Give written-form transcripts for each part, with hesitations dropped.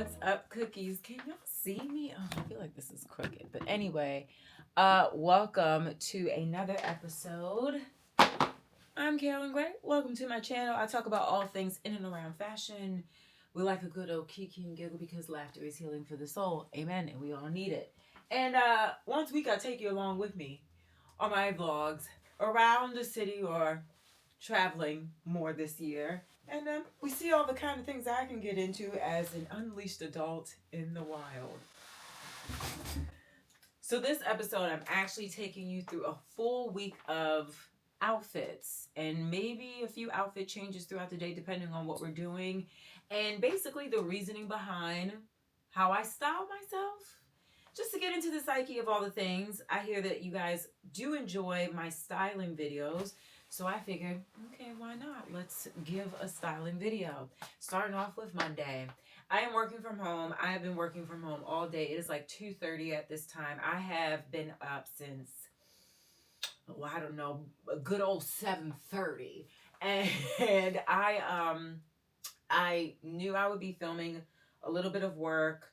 What's up, cookies? Can y'all see me? Oh, I feel like this is crooked. But anyway, welcome to another episode. I'm Carolyn Gray. Welcome to my channel. I talk about all things in and around fashion. We like a good old kiki and giggle because laughter is healing for the soul. Amen. And we all need it. And once a week, I take you along with me on my vlogs around the city or traveling more this year. And we see all the kind of things I can get into as an unleashed adult in the wild. So this episode, I'm actually taking you through a full week of outfits and maybe a few outfit changes throughout the day depending on what we're doing. And basically the reasoning behind how I style myself. Just to get into the psyche of all the things, I hear that you guys do enjoy my styling videos. So I figured, okay, why not? Let's give a styling video. Starting off with Monday. I am working from home. I have been working from home all day. It is like 2:30 at this time. I have been up since, I don't know, a good old 7:30. And I knew I would be filming a little bit of work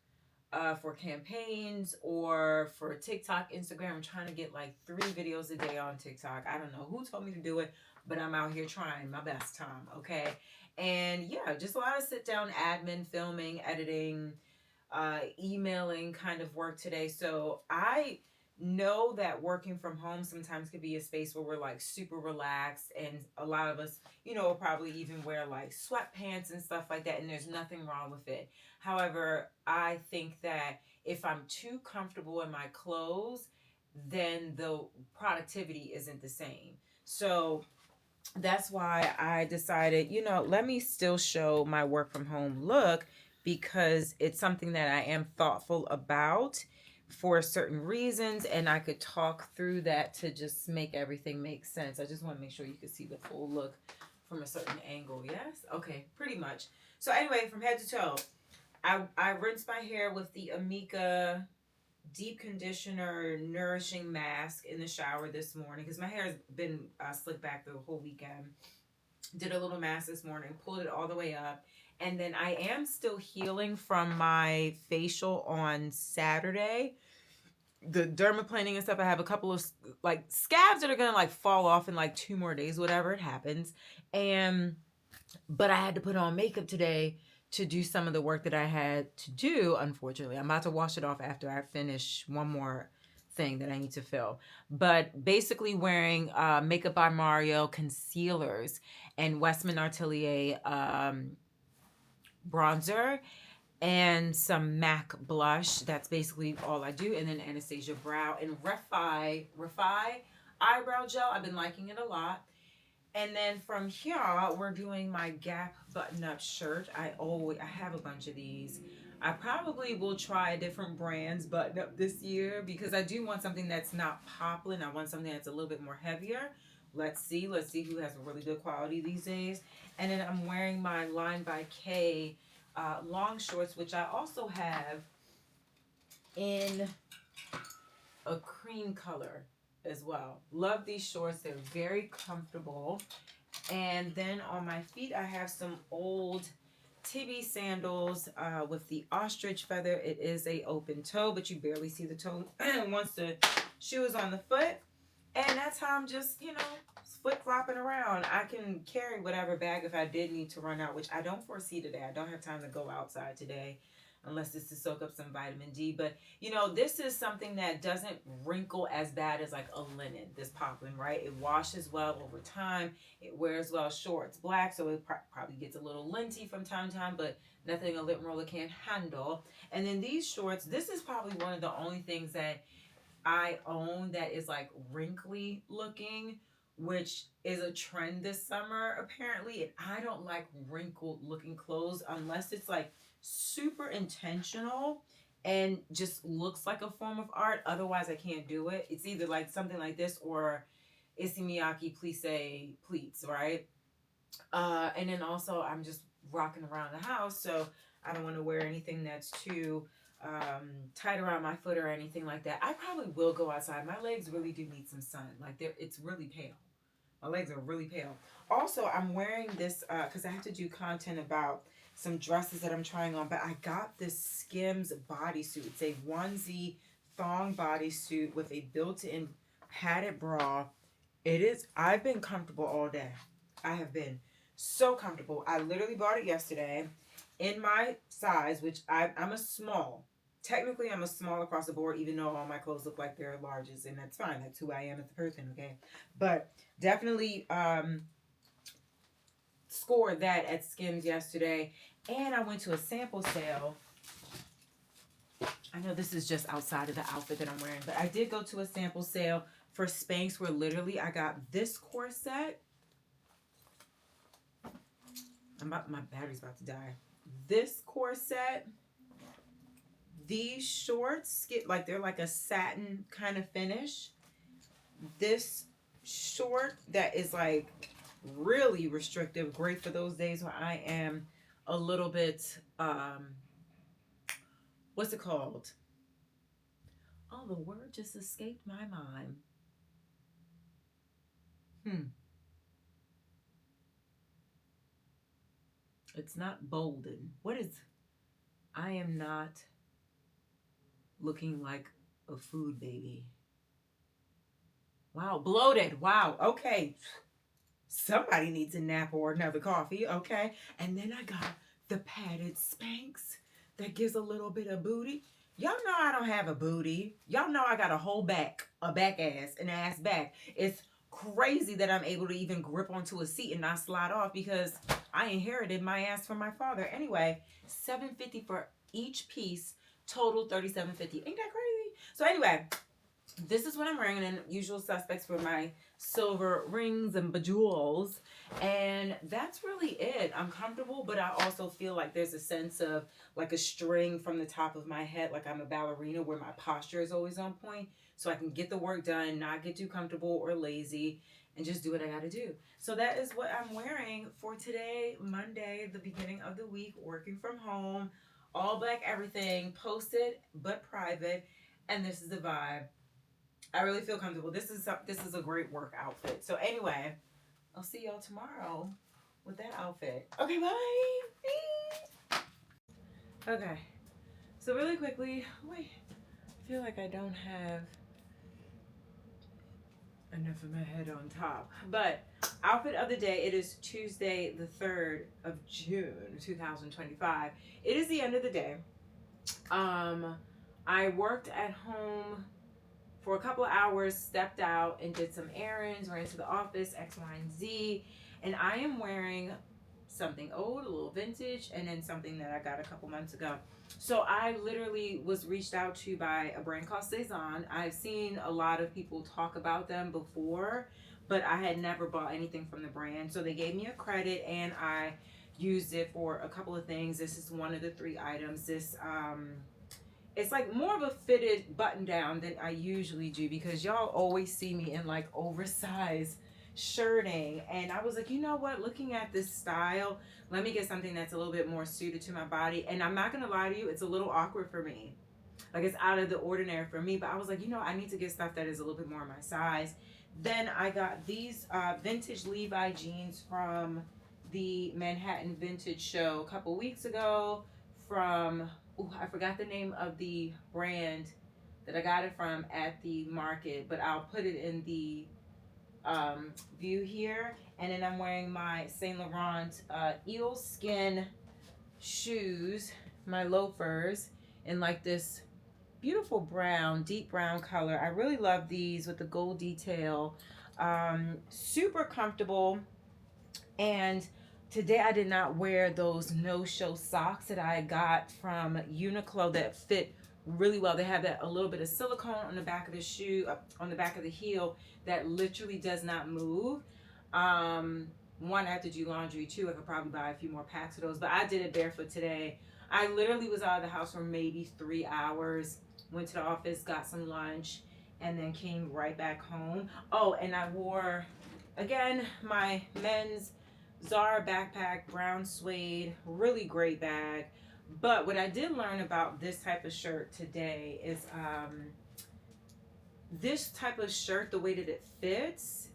for campaigns or for TikTok, Instagram. I'm trying to get like 3 videos a day on TikTok. I don't know who told me to do it, but I'm out here trying my best, Tom. Okay. And yeah, just a lot of sit down admin, filming, editing, emailing kind of work today. So I know that working from home sometimes could be a space where we're like super relaxed, and a lot of us, will probably even wear like sweatpants and stuff like that, and there's nothing wrong with it. However, I think that if I'm too comfortable in my clothes, then the productivity isn't the same. So that's why I decided, let me still show my work from home look, because it's something that I am thoughtful about for certain reasons, and I could talk through that to just make everything make sense. I just want to make sure you can see the full look from a certain angle. Yes? Okay, pretty much. So anyway, from head to toe, I rinsed my hair with the Amika deep conditioner nourishing mask in the shower this morning because my hair has been slicked back the whole weekend. Did a little mask this morning, pulled it all the way up, and then I am still healing from my facial on Saturday. The dermaplaning and stuff, I have a couple of like scabs that are gonna like fall off in like 2 more days, whatever it happens. But I had to put on makeup today to do some of the work that I had to do. Unfortunately, I'm about to wash it off after I finish one more thing that I need to fill. But basically wearing Makeup by Mario concealers and Westman Atelier bronzer and some MAC blush. That's basically all I do. And then Anastasia Brow and Refi eyebrow gel. I've been liking it a lot. And then from here, we're doing my Gap button-up shirt. I have a bunch of these. I probably will try different brands button-up this year because I do want something that's not poplin. I want something that's a little bit more heavier. Let's see who has a really good quality these days. And then I'm wearing my Line by K long shorts, which I also have in a cream color as well. Love these shorts. They're very comfortable. And then on my feet, I have some old Tibby sandals with the ostrich feather. It is a open toe, but you barely see the toe once the shoe is on the foot. And that's how I'm just, flip-flopping around. I can carry whatever bag if I did need to run out, which I don't foresee today. I don't have time to go outside today unless it's to soak up some vitamin D. But, this is something that doesn't wrinkle as bad as like a linen, this poplin, right? It washes well over time. It wears well. Shorts, black, so it probably gets a little linty from time to time, but nothing a lint roller can't handle. And then these shorts, this is probably one of the only things that I own that is like wrinkly looking, which is a trend this summer apparently. And I don't like wrinkled looking clothes unless it's like super intentional and just looks like a form of art. Otherwise I can't do it. It's either like something like this or Issey Miyake plissé pleats, right? And then also I'm just rocking around the house, so I don't want to wear anything that's too tight around my foot or anything like that. I probably will go outside. My legs really do need some sun. Like it's really pale. My legs are really pale. Also, I'm wearing this because I have to do content about some dresses that I'm trying on. But I got this Skims bodysuit. It's a onesie thong bodysuit with a built-in padded bra. It is, I've been comfortable all day. I have been so comfortable. I literally bought it yesterday in my size, which I'm a small. Technically, I'm a small across the board, even though all my clothes look like they're larges, and that's fine. That's who I am as a person, okay? But definitely scored that at Skims yesterday. And I went to a sample sale. I know this is just outside of the outfit that I'm wearing, but I did go to a sample sale for Spanx where literally I got this corset. My battery's about to die. This corset, these shorts, like they're like a satin kind of finish. This short that is like really restrictive, great for those days where I am a little bit, what's it called? Oh, the word just escaped my mind. It's not bolden. What is, I am not looking like a food baby. Wow, bloated. Wow, okay. Somebody needs a nap or another coffee, okay? And then I got the padded Spanx that gives a little bit of booty. Y'all know I don't have a booty. Y'all know I got a whole back, a back ass, an ass back. It's crazy that I'm able to even grip onto a seat and not slide off because I inherited my ass from my father. Anyway, $7.50 for each piece, total $37.50. Ain't that crazy? So anyway, this is what I'm wearing, and usual suspects for my silver rings and bejewels. And that's really it. I'm comfortable, but I also feel like there's a sense of like a string from the top of my head, like I'm a ballerina where my posture is always on point. So I can get the work done, not get too comfortable or lazy, and just do what I gotta do. So that is what I'm wearing for today, Monday, the beginning of the week, working from home, all black everything, posted but private, and this is the vibe. I really feel comfortable. This is a great work outfit. So anyway, I'll see y'all tomorrow with that outfit. Okay, bye. Okay, so really quickly, wait, I feel like I don't have enough of my head on top. But outfit of the day, it is Tuesday the 3rd of June 2025. It is the end of the day. I worked at home for a couple of hours, stepped out and did some errands, ran to the office, X, Y, and Z. And I am wearing something old, a little vintage, and then something that I got a couple months ago. So I literally was reached out to by a brand called Cezanne. I've seen a lot of people talk about them before, but I had never bought anything from the brand. So they gave me a credit and I used it for a couple of things. This is one of the 3 items. This, it's like more of a fitted button down than I usually do because y'all always see me in like oversized shirting. And I was like, you know what? Looking at this style, let me get something that's a little bit more suited to my body. And I'm not going to lie to you, it's a little awkward for me. Like it's out of the ordinary for me. But I was like, you know, I need to get stuff that is a little bit more my size. Then I got these vintage Levi jeans from the Manhattan Vintage Show a couple weeks ago from... Ooh, I forgot the name of the brand that I got it from at the market, but I'll put it in the view here. And then I'm wearing my Saint Laurent eel skin shoes, my loafers, in like this beautiful brown, deep brown color. I really love these with the gold detail. Super comfortable. And today I did not wear those no-show socks that I got from Uniqlo that fit really well. They have that a little bit of silicone on the back of the shoe, on the back of the heel that literally does not move. One, I have to do laundry. 2, I could probably buy a few more packs of those, but I did it barefoot today. I literally was out of the house for maybe 3 hours, went to the office, got some lunch, and then came right back home. Oh, and I wore, again, my men's Zara backpack, brown suede, really great bag. But what I did learn about this type of shirt today is this type of shirt, the way that it fits,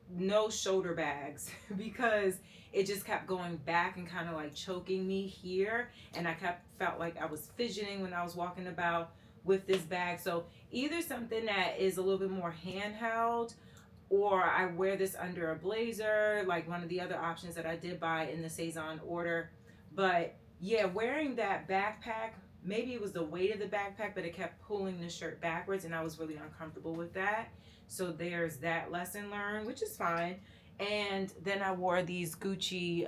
no shoulder bags because it just kept going back and kind of like choking me here, and I kept felt like I was fidgeting when I was walking about with this bag. So either something that is a little bit more handheld, or I wear this under a blazer, like one of the other options that I did buy in the Saison order. But yeah, wearing that backpack, maybe it was the weight of the backpack, but it kept pulling the shirt backwards, and I was really uncomfortable with that. So there's that lesson learned, which is fine. And then I wore these Gucci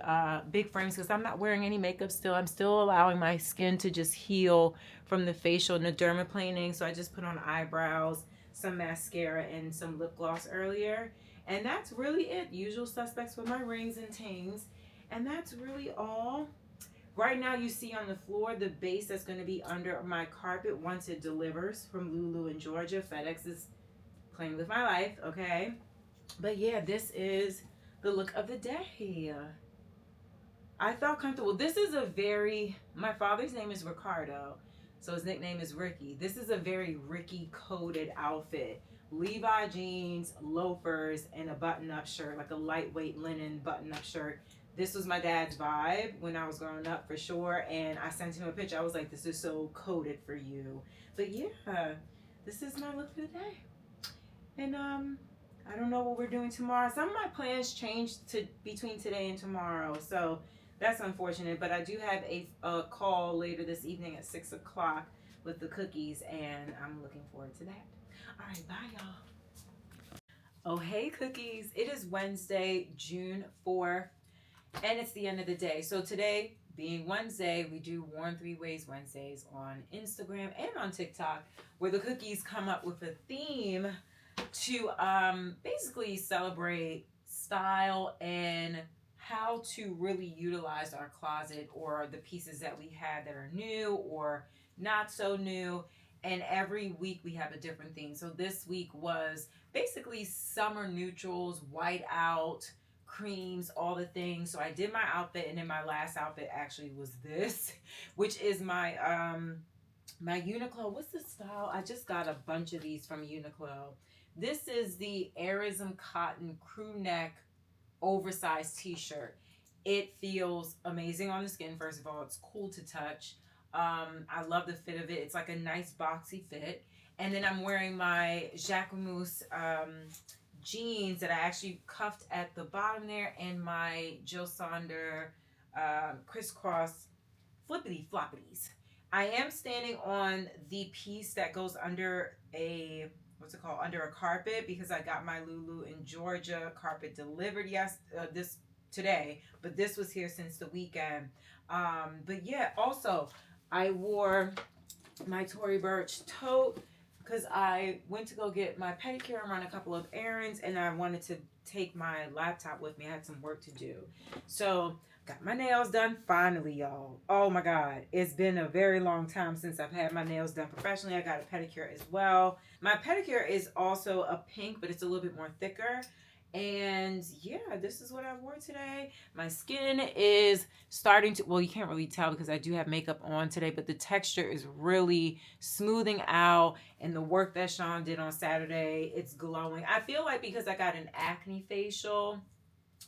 big frames because I'm not wearing any makeup still. I'm still allowing my skin to just heal from the facial and the dermaplaning. So I just put on eyebrows, some mascara, and some lip gloss earlier. And that's really it. Usual suspects with my rings and tings. And that's really all. Right now you see on the floor the base that's going to be under my carpet once it delivers from Lulu in Georgia. FedEx is playing with my life, okay? But yeah, this is the look of the day. I felt comfortable. This is a very, my father's name is Ricardo, so his nickname is Ricky. This is a very Ricky coded outfit. Levi jeans, loafers, and a button-up shirt, like a lightweight linen button-up shirt. This was my dad's vibe when I was growing up, for sure. And I sent him a picture. I was like, this is so coded for you. But yeah, this is my look for the day. And I don't know what we're doing tomorrow. Some of my plans changed to between today and tomorrow, so that's unfortunate. But I do have a call later this evening at 6 o'clock with the cookies, and I'm looking forward to that. All right, bye, y'all. Oh, hey, cookies. It is Wednesday, June 4th, and it's the end of the day. So today, being Wednesday, we do Worn Three Ways Wednesdays on Instagram and on TikTok, where the cookies come up with a theme to basically celebrate style and how to really utilize our closet, or the pieces that we have that are new or not so new. And every week we have a different theme. So this week was basically summer neutrals, white out, creams, all the things. So I did my outfit, and then my last outfit actually was this, which is my my Uniqlo. What's the style? I just got a bunch of these from Uniqlo. This is the Errands cotton crew neck oversized t-shirt. It feels amazing on the skin. First of all, it's cool to touch. I love the fit of it. It's like a nice boxy fit. And then I'm wearing my Jacquemus jeans that I actually cuffed at the bottom there, and my Jill Sander crisscross flippity floppities. I am standing on the piece that goes under a, what's it called, under a carpet, because I got my Lulu in Georgia carpet delivered this today, but this was here since the weekend. But yeah, also I wore my Tory Burch tote because I went to go get my pedicure and run a couple of errands, and I wanted to take my laptop with me. I had some work to do, so got my nails done finally, y'all. Oh my God. It's been a very long time since I've had my nails done professionally. I got a pedicure as well. My pedicure is also a pink, but it's a little bit more thicker. And yeah, this is what I wore today. My skin is starting to, well, you can't really tell because I do have makeup on today, but the texture is really smoothing out. And the work that Sean did on Saturday, it's glowing. I feel like because I got an acne facial,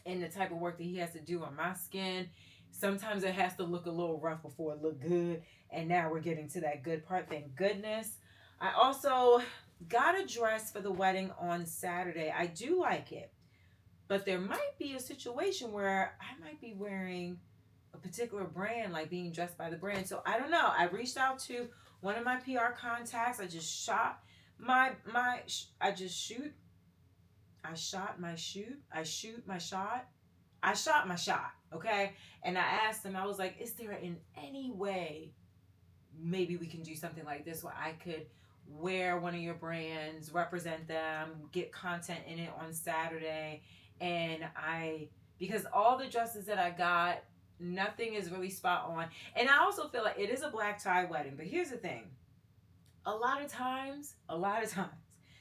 and the type of work that he has to do on my skin, sometimes it has to look a little rough before it look good. And now we're getting to that good part, thank goodness. I also got a dress for the wedding on Saturday. I do like it, but there might be a situation where I might be wearing a particular brand, like being dressed by the brand. So I don't know. I reached out to one of my PR contacts. I just shot my shot. Okay. And I asked them, I was like, is there in any way maybe we can do something like this where I could wear one of your brands, represent them, get content in it on Saturday? And because all the dresses that I got, nothing is really spot on. And I also feel like it is a black tie wedding. But here's the thing. A lot of times,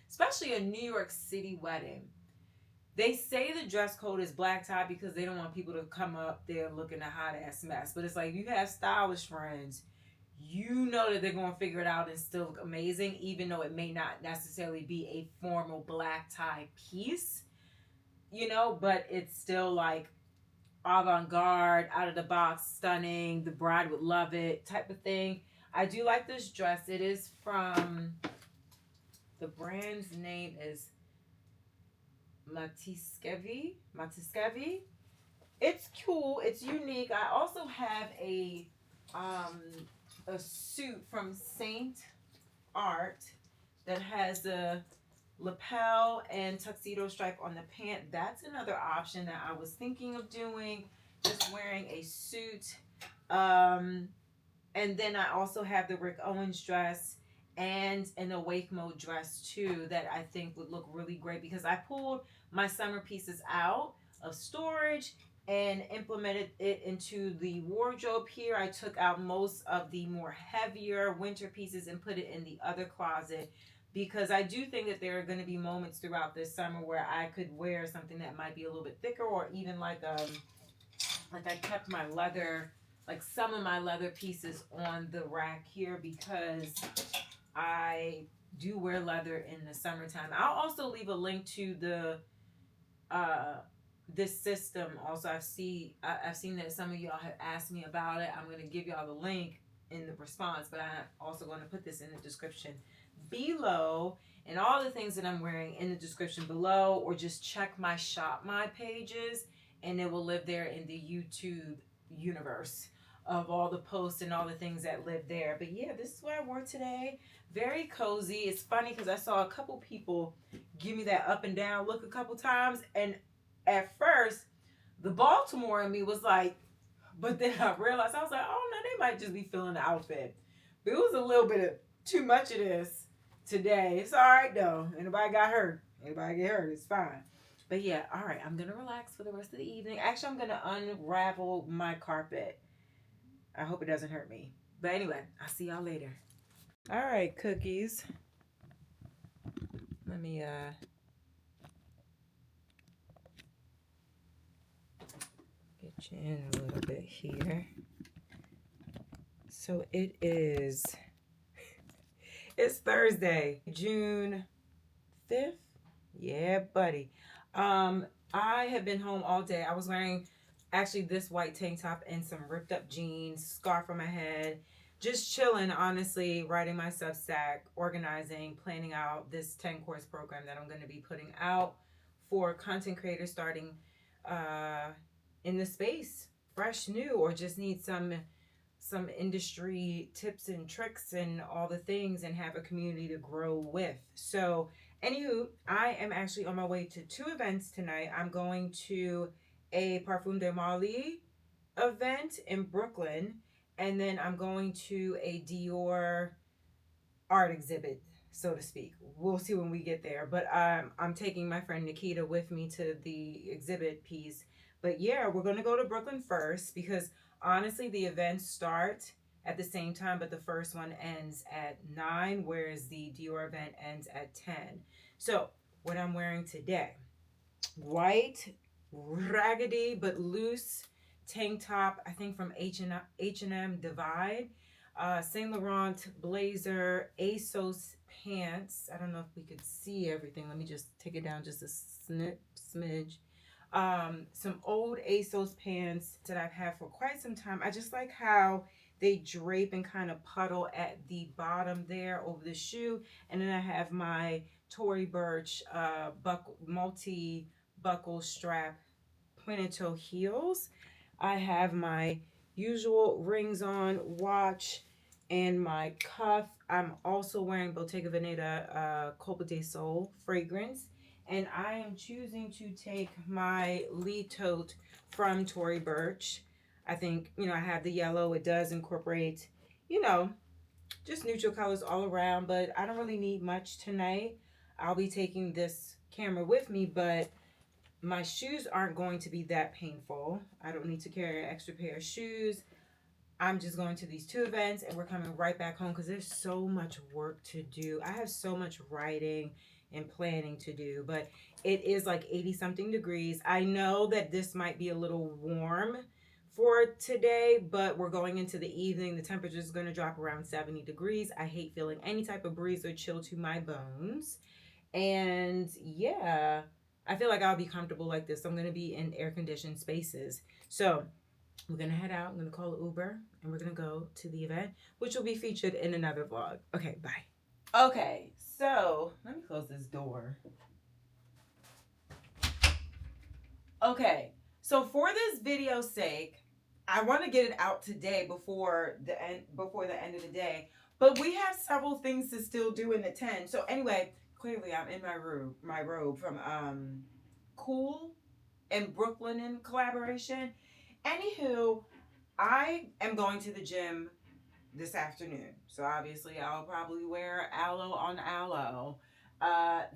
especially a New York City wedding, they say the dress code is black tie because they don't want people to come up there looking a hot ass mess. But it's like, you have stylish friends, you know that they're going to figure it out and still look amazing, even though it may not necessarily be a formal black tie piece, you know, but it's still like avant-garde, out of the box, stunning, the bride would love it type of thing. I do like this dress. It is from, the brand's name is Matiskevi. It's cool. It's unique. I also have um a suit from Saint Art that has a lapel and tuxedo stripe on the pant. That's another option that I was thinking of doing, just wearing a suit. And then I also have the Rick Owens dress and an awake mode dress too that I think would look really great, because I pulled my summer pieces out of storage and implemented it into the wardrobe here. I took out most of the more heavier winter pieces and put it in the other closet, because I do think that there are going to be moments throughout this summer where I could wear something that might be a little bit thicker, or even like I kept my leather, like some of my leather pieces on the rack here, because I do wear leather in the summertime. I'll also leave a link to the this system. Also, I've seen that some of y'all have asked me about it. I'm going to give y'all the link in the response, but I'm also going to put this in the description below, and all the things that I'm wearing in the description below, or just check my Shop My pages and it will live there in the YouTube universe of all the posts and all the things that live there. But yeah, this is what I wore today. Very cozy. It's funny because I saw a couple people give me that up and down look a couple times, and at first the Baltimore in me was like, but then I realized, I was like, oh no, they might just be feeling the outfit. But it was a little bit of too much of this today. It's all right though. Anybody got hurt? Anybody get hurt? It's fine. But yeah, all right. I'm gonna relax for the rest of the evening. Actually, I'm gonna unravel my carpet. I hope it doesn't hurt me. But anyway, I'll see y'all later. All right, cookies. Let me get you in a little bit here. So it is, it's Thursday, June 5th. Yeah, buddy. I have been home all day. I was wearing actually this white tank top and some ripped up jeans, scarf on my head, just chilling, honestly, writing my Substack, organizing, planning out this 10-course program that I'm going to be putting out for content creators starting in the space, fresh, new, or just need some industry tips and tricks and all the things, and have a community to grow with. So anywho, I am actually on my way to 2 events tonight. I'm going to a Parfum de Marly event in Brooklyn, and then I'm going to a Dior art exhibit, so to speak. We'll see when we get there. But I'm taking my friend Nikita with me to the exhibit piece. But yeah, we're going to go to Brooklyn first, because honestly, the events start at the same time, but the first one ends at 9, whereas the Dior event ends at 10. So what I'm wearing today, white, raggedy but loose tank top, I think from H&M Divide, Saint Laurent blazer, ASOS pants. I don't know if we could see everything. Let me just take it down just a smidge. Some old ASOS pants that I've had for quite some time. I just like how they drape and kind of puddle at the bottom there over the shoe. And then I have my Tory Burch multi-buckle strap pointed toe heels. I have my usual rings on, watch, and my cuff. I'm also wearing Bottega Veneta Colpa de Sol fragrance. And I am choosing to take my lead tote from Tory Burch. I think, I have the yellow. It does incorporate, just neutral colors all around, but I don't really need much tonight. I'll be taking this camera with me, but my shoes aren't going to be that painful. I don't need to carry an extra pair of shoes. I'm just going to these 2 events, and we're coming right back home because there's so much work to do. I have so much writing and planning to do, but it is like 80 something degrees. I know that this might be a little warm for today, but we're going into the evening. The temperature is going to drop around 70 degrees. I hate feeling any type of breeze or chill to my bones. And yeah, I feel like I'll be comfortable like this. I'm gonna be in air conditioned spaces. So we're gonna head out. I'm gonna call an Uber and we're gonna go to the event, which will be featured in another vlog. Okay, bye. Okay, so let me close this door. Okay, so for this video's sake, I want to get it out today before the end of the day. But we have several things to still do in the 10. So anyway, clearly I'm in my robe from Cool and Brooklyn in collaboration. Anywho, I am going to the gym this afternoon. So obviously I'll probably wear aloe on aloe.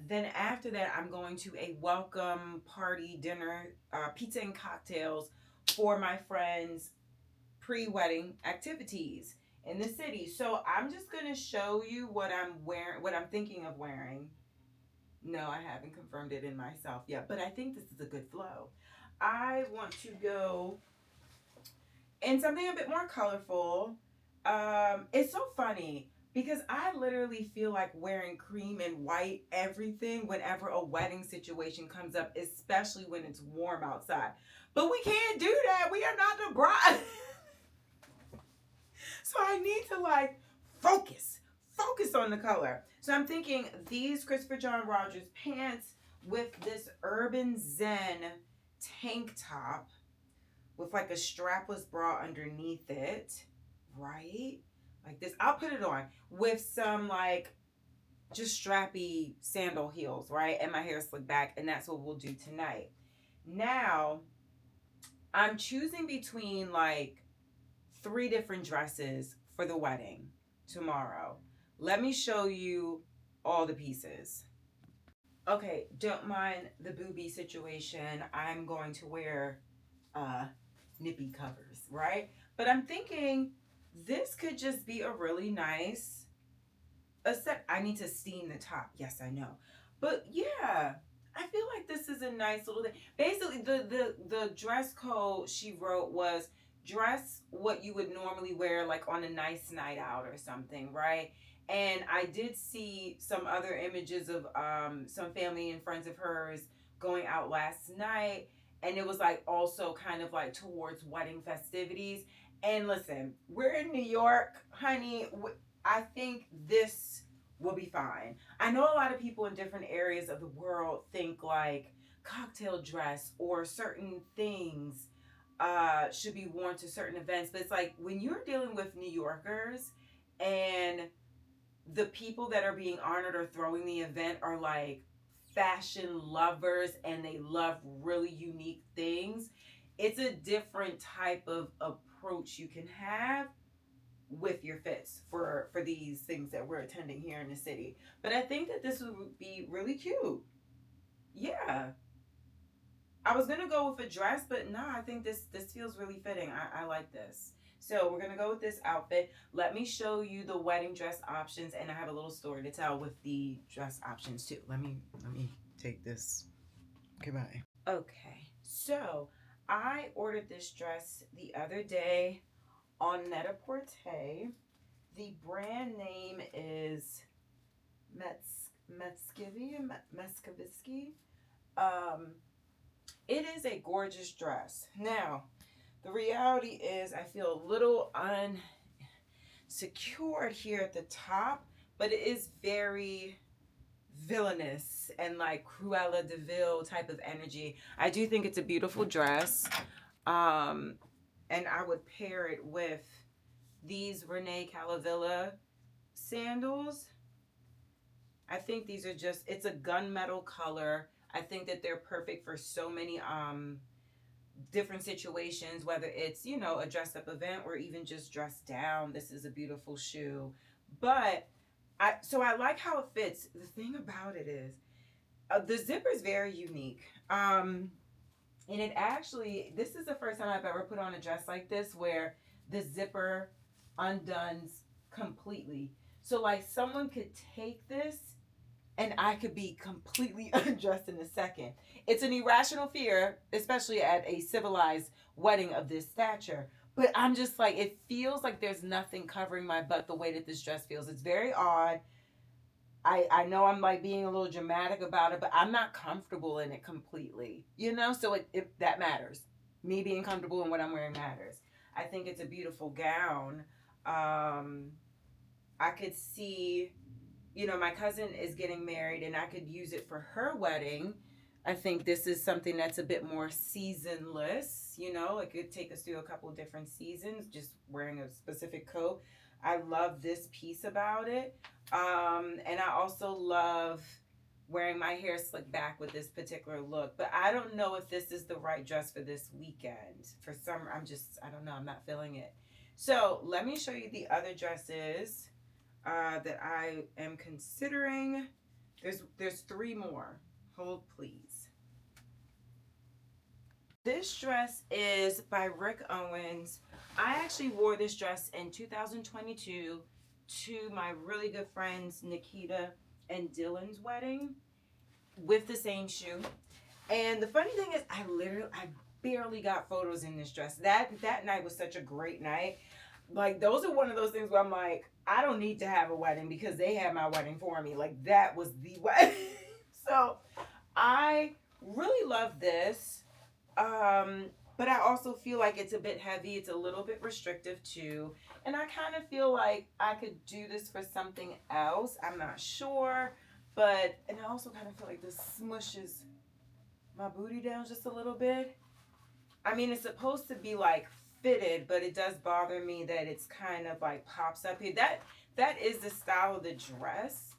Then after that, I'm going to a welcome party dinner, pizza and cocktails for my friends' pre-wedding activities in the city. So I'm just gonna show you what I'm wearing, what I'm thinking of wearing. No, I haven't confirmed it in myself yet, but I think this is a good flow. I want to go in something a bit more colorful. It's so funny because I literally feel like wearing cream and white everything whenever a wedding situation comes up, especially when it's warm outside. But we can't do that. We are not the bride. So I need to like focus on the color. So I'm thinking these Christopher John Rogers pants with this Urban Zen tank top with like a strapless bra underneath it, right? Like this. I'll put it on with some like just strappy sandal heels, right? And my hair slicked back, and that's what we'll do tonight. Now, I'm choosing between like 3 different dresses for the wedding tomorrow. Let me show you all the pieces. Okay, don't mind the booby situation. I'm going to wear nippy covers, right? But I'm thinking this could just be a really nice I need to steam the top. Yes, I know. But yeah, I feel like this is a nice little thing. Basically, the dress code she wrote was dress what you would normally wear like on a nice night out or something, right? And I did see some other images of some family and friends of hers going out last night, and it was like also kind of like towards wedding festivities. And listen, we're in New York, honey. I think this will be fine. I know a lot of people in different areas of the world think like cocktail dress or certain things should be worn to certain events, but it's like when you're dealing with New Yorkers and the people that are being honored or throwing the event are like fashion lovers and they love really unique things, it's a different type of approach you can have with your fits for these things that we're attending here in the city. But I think that this would be really cute. Yeah, I was gonna go with a dress, but no, I think this feels really fitting. I like this. So we're gonna go with this outfit. Let me show you the wedding dress options, and I have a little story to tell with the dress options too. Let me take this. Goodbye. Okay, so I ordered this dress the other day on Net-a-Porter. The brand name is Metskevisky. It is a gorgeous dress. Now, the reality is I feel a little unsecured here at the top, but it is very villainous and like Cruella de Vil type of energy. I do think it's a beautiful dress. And I would pair it with these Renee Calavilla sandals. I think these are just, it's a gunmetal color. I think that they're perfect for so many different situations, whether it's, you know, a dress up event or even just dressed down. This is a beautiful shoe. But I like how it fits. The thing about it is the zipper is very unique. And it actually, this is the first time I've ever put on a dress like this where the zipper undoes completely. So like someone could take this and I could be completely undressed in a second. It's an irrational fear, especially at a civilized wedding of this stature. But I'm just like, it feels like there's nothing covering my butt the way that this dress feels. It's very odd. I know I'm like being a little dramatic about it, but I'm not comfortable in it completely, you know? So that matters. Me being comfortable in what I'm wearing matters. I think it's a beautiful gown. Um, I could see, my cousin is getting married and I could use it for her wedding. I think this is something that's a bit more seasonless, it could take us through a couple different seasons, just wearing a specific coat. I love this piece about it. And I also love wearing my hair slicked back with this particular look. But I don't know if this is the right dress for this weekend. For summer, I don't know, I'm not feeling it. So let me show you the other dresses that I am considering. There's three more. Hold please. This dress is by Rick Owens. I actually wore this dress in 2022 to my really good friends Nikita and Dylan's wedding with the same shoe. And the funny thing is, I barely got photos in this dress. That night was such a great night. Like, those are one of those things where I'm like, I don't need to have a wedding because they had my wedding for me. Like, that was the wedding. So I really love this. But I also feel like it's a bit heavy. It's a little bit restrictive too. And I kind of feel like I could do this for something else. I'm not sure. And I also kind of feel like this smushes my booty down just a little bit. I mean, it's supposed to be like fitted, but it does bother me that it's kind of like pops up here. That is the style of the dress.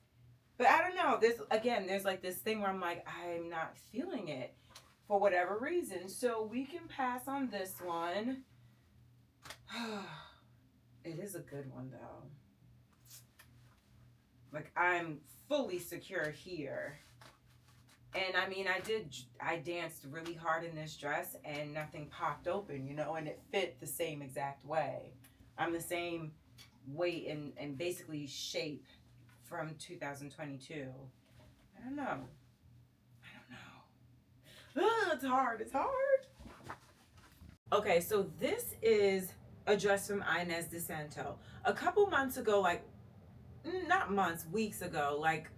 But I don't know. There's like this thing where I'm like, I'm not feeling it for whatever reason. So we can pass on this one. It is a good one though. Like, I'm fully secure here. And I mean, I danced really hard in this dress and nothing popped open, and it fit the same exact way. I'm the same weight and basically shape from 2022. I don't know. It's hard. It's hard. Okay, so this is a dress from Inz De Santo. A couple months ago, like, not months, weeks ago, like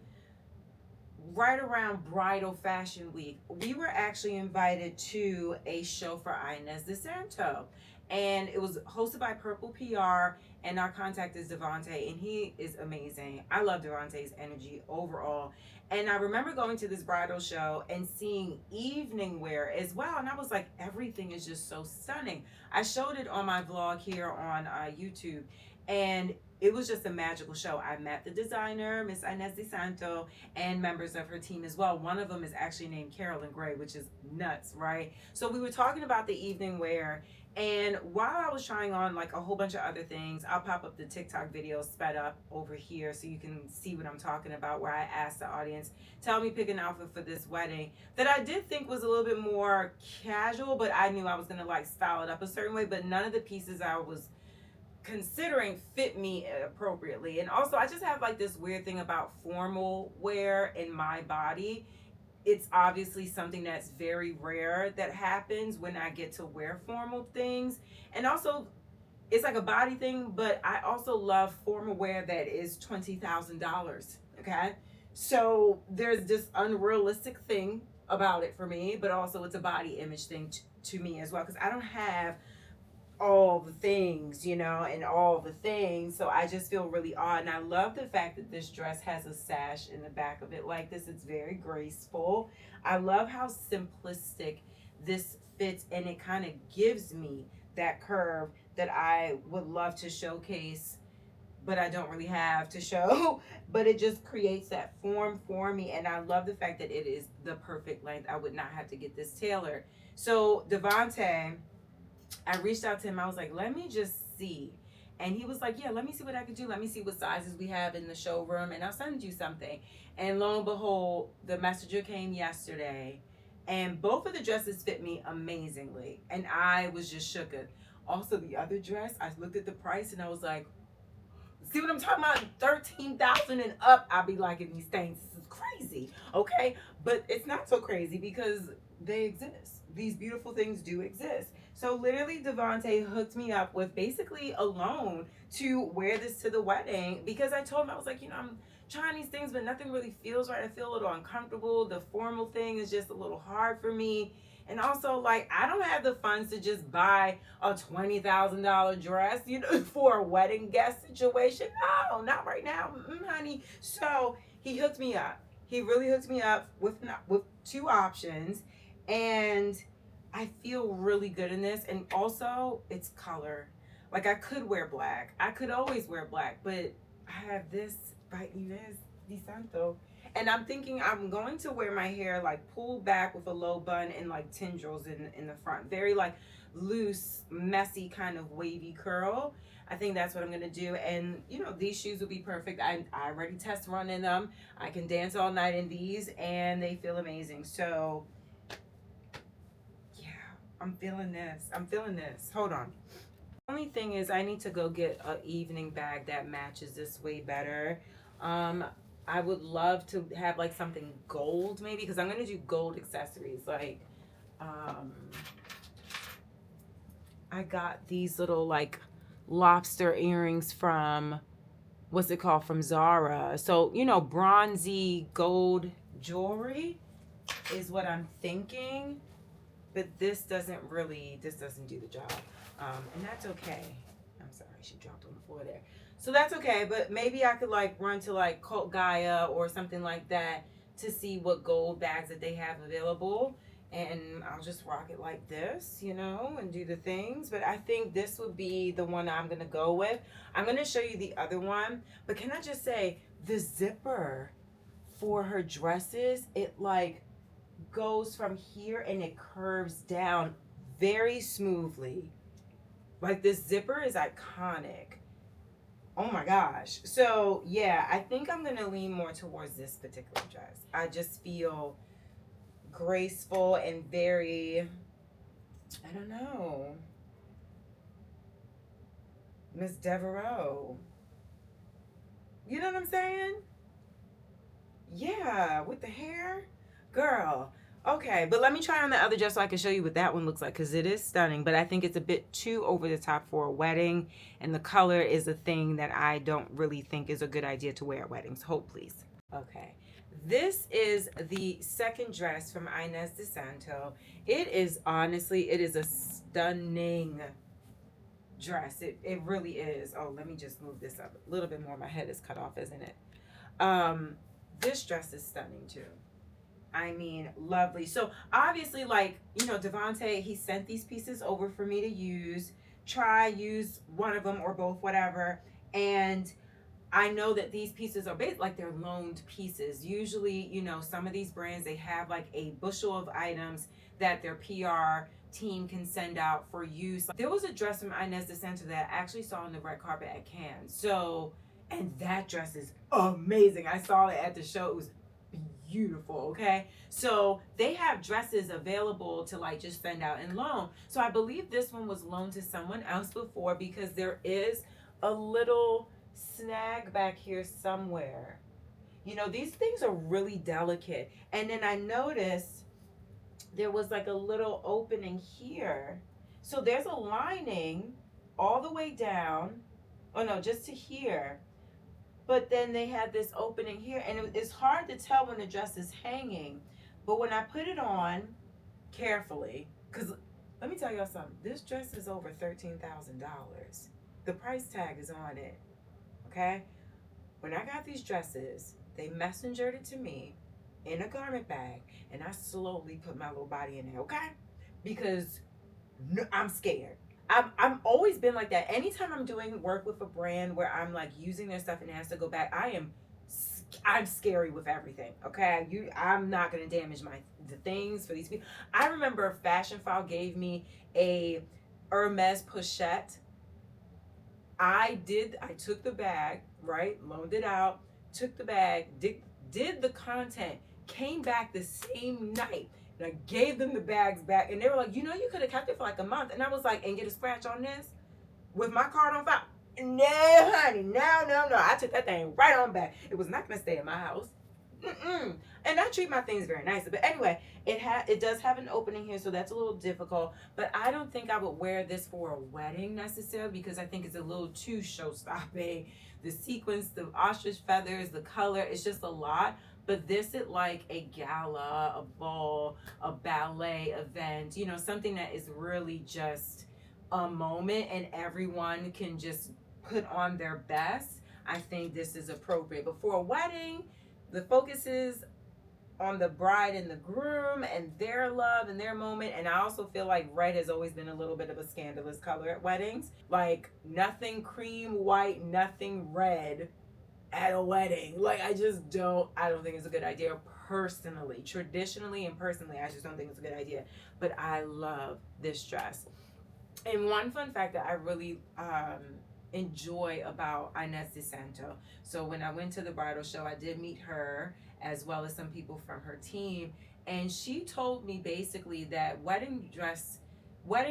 right around Bridal Fashion Week, we were actually invited to a show for Inz De Santo. And it was hosted by Purple PR, and our contact is Devontae, and he is amazing. I love Devontae's energy overall. And I remember going to this bridal show and seeing evening wear as well. And I was like, everything is just so stunning. I showed it on my vlog here on YouTube. And it was just a magical show. I met the designer, Miss Inz De Santo, and members of her team as well. One of them is actually named Carolyn Gray, which is nuts, right? So we were talking about the evening wear. And while I was trying on like a whole bunch of other things, I'll pop up the TikTok video sped up over here so you can see what I'm talking about, where I asked the audience, tell me pick an outfit for this wedding that I did think was a little bit more casual, but I knew I was going to like style it up a certain way, but none of the pieces I was considering fit me appropriately. And also, I just have like this weird thing about formal wear in my body. It's obviously something that's very rare that happens when I get to wear formal things. And also, it's like a body thing, but I also love formal wear that is $20,000. Okay. So there's this unrealistic thing about it for me, but also it's a body image thing to me as well, because I don't have all the things, and all the things. So I just feel really odd. And I love the fact that this dress has a sash in the back of it like this. It's very graceful. I love how simplistic this fits, and it kind of gives me that curve that I would love to showcase, but I don't really have to show. But it just creates that form for me. And I love the fact that it is the perfect length. I would not have to get this tailored. So Devontae, I reached out to him. I was like, let me just see. And he was like, yeah, let me see what I can do. Let me see what sizes we have in the showroom, and I'll send you something. And lo and behold, the messenger came yesterday, and both of the dresses fit me amazingly. And I was just shooketh. Also, the other dress, I looked at the price, and I was like, see what I'm talking about? 13,000 and up. I'll be liking these things. This is crazy, okay? But it's not so crazy because they exist. These beautiful things do exist. So literally Devontae hooked me up with basically a loan to wear this to the wedding, because I told him, I was like, I'm trying these things, but nothing really feels right. I feel a little uncomfortable. The formal thing is just a little hard for me. And also, like, I don't have the funds to just buy a $20,000 dress, for a wedding guest situation. No, not right now, honey. So he hooked me up. He really hooked me up with two options, and I feel really good in this. And also, it's color. Like, I could wear black. I could always wear black, but I have this by Inz De Santo. And I'm thinking I'm going to wear my hair like pulled back with a low bun and like tendrils in the front. Very like loose, messy kind of wavy curl. I think that's what I'm going to do. And, these shoes will be perfect. I already test run in them. I can dance all night in these, and they feel amazing. So, yeah, I'm feeling this. Hold on. Only thing is I need to go get an evening bag that matches this way better. I would love to have like something gold maybe, because I'm gonna do gold accessories. Like I got these little like lobster earrings from, what's it called, from Zara. So bronzy gold jewelry is what I'm thinking, but this doesn't do the job. And that's okay. I'm sorry, she dropped on the floor there. So that's okay, but maybe I could like run to like Cult Gaia or something like that to see what gold bags that they have available. And I'll just rock it like this, and do the things. But I think this would be the one I'm going to go with. I'm going to show you the other one. But can I just say, the zipper for her dresses, it like goes from here and it curves down very smoothly. Like, this zipper is iconic. Oh my gosh. So yeah, I think I'm gonna lean more towards this particular dress. I just feel graceful and very, I don't know, Miss Devereaux. You know what I'm saying? Yeah, with the hair, girl. Okay, but let me try on the other dress so I can show you what that one looks like, because it is stunning, but I think it's a bit too over the top for a wedding, and the color is a thing that I don't really think is a good idea to wear at weddings. Hold, please. Okay, this is the second dress from Inz De Santo. It is a stunning dress. It really is. Oh, let me just move this up a little bit more. My head is cut off, isn't it? This dress is stunning too. I mean, lovely. So obviously, like, Devontae, he sent these pieces over for me to use one of them or both, whatever. And I know that these pieces are like they're loaned pieces. Usually, some of these brands, they have like a bushel of items that their PR team can send out for use. There was a dress from Inz De Santo that I actually saw on the red carpet at Cannes. So, and that dress is amazing. I saw it at the show. It was beautiful. Okay, so they have dresses available to like just send out and loan. So I believe this one was loaned to someone else before, because there is a little snag back here somewhere. These things are really delicate. And then I noticed there was like a little opening here. So there's a lining all the way down. Oh no, just to here. But then they had this opening here, and it's hard to tell when the dress is hanging. But when I put it on carefully, because let me tell y'all something, this dress is over $13,000. The price tag is on it, okay? When I got these dresses, they messengered it to me in a garment bag, and I slowly put my little body in there, okay? Because I'm scared. I've always been like that. Anytime I'm doing work with a brand where I'm like using their stuff and it has to go back, I'm scary with everything. Okay, I'm not gonna damage the things for these people. I remember Fashion File gave me a Hermes pochette. I took the bag, right, loaned it out, took the bag, did the content, came back the same night. And I gave them the bags back, and they were like, you could have kept it for like a month. And I was like, and get a scratch on this with my card on file? No, honey, no. I took that thing right on back. It was not going to stay in my house. Mm-mm. And I treat my things very nicely. But anyway, it does have an opening here, so that's a little difficult. But I don't think I would wear this for a wedding necessarily because I think it's a little too show stopping. The sequins, the ostrich feathers, the color, it's just a lot. But this is like a gala, a ball, a ballet event, something that is really just a moment and everyone can just put on their best. I think this is appropriate. But for a wedding, the focus is on the bride and the groom and their love and their moment. And I also feel like red has always been a little bit of a scandalous color at weddings. Like nothing cream white, nothing red at a wedding. Like I don't think it's a good idea personally. Traditionally and personally, I just don't think it's a good idea. But I love this dress. And one fun fact that I really enjoy about Inz De Santo. So when I went to the bridal show, I did meet her as well as some people from her team, and she told me basically that wedding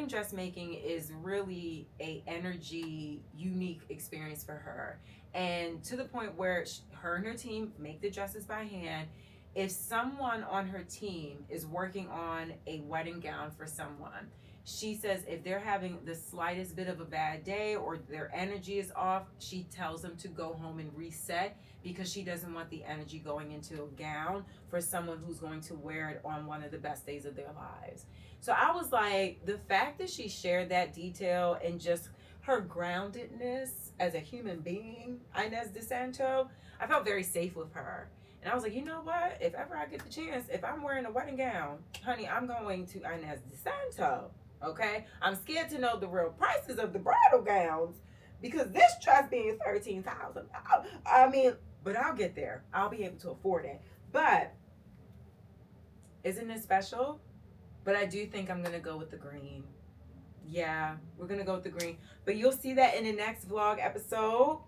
dressmaking is really a energy unique experience for her, and to the point where her and her team make the dresses by hand. If someone on her team is working on a wedding gown for someone, she says if they're having the slightest bit of a bad day or their energy is off, she tells them to go home and reset because she doesn't want the energy going into a gown for someone who's going to wear it on one of the best days of their lives. So I was like, the fact that she shared that detail and just her groundedness as a human being, Inz De Santo, I felt very safe with her. And I was like, you know what? If ever I get the chance, if I'm wearing a wedding gown, honey, I'm going to Inz De Santo. Okay? I'm scared to know the real prices of the bridal gowns because this dress being $13,000. I mean, but I'll get there. I'll be able to afford it. But isn't it special? But I do think I'm going to go with the green. Yeah, we're going to go with the green. But you'll see that in the next vlog episode.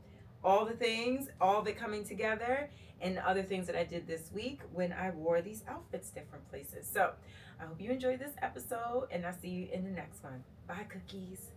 All the things, all of it coming together, and the other things that I did this week when I wore these outfits different places. So I hope you enjoyed this episode, and I'll see you in the next one. Bye, cookies.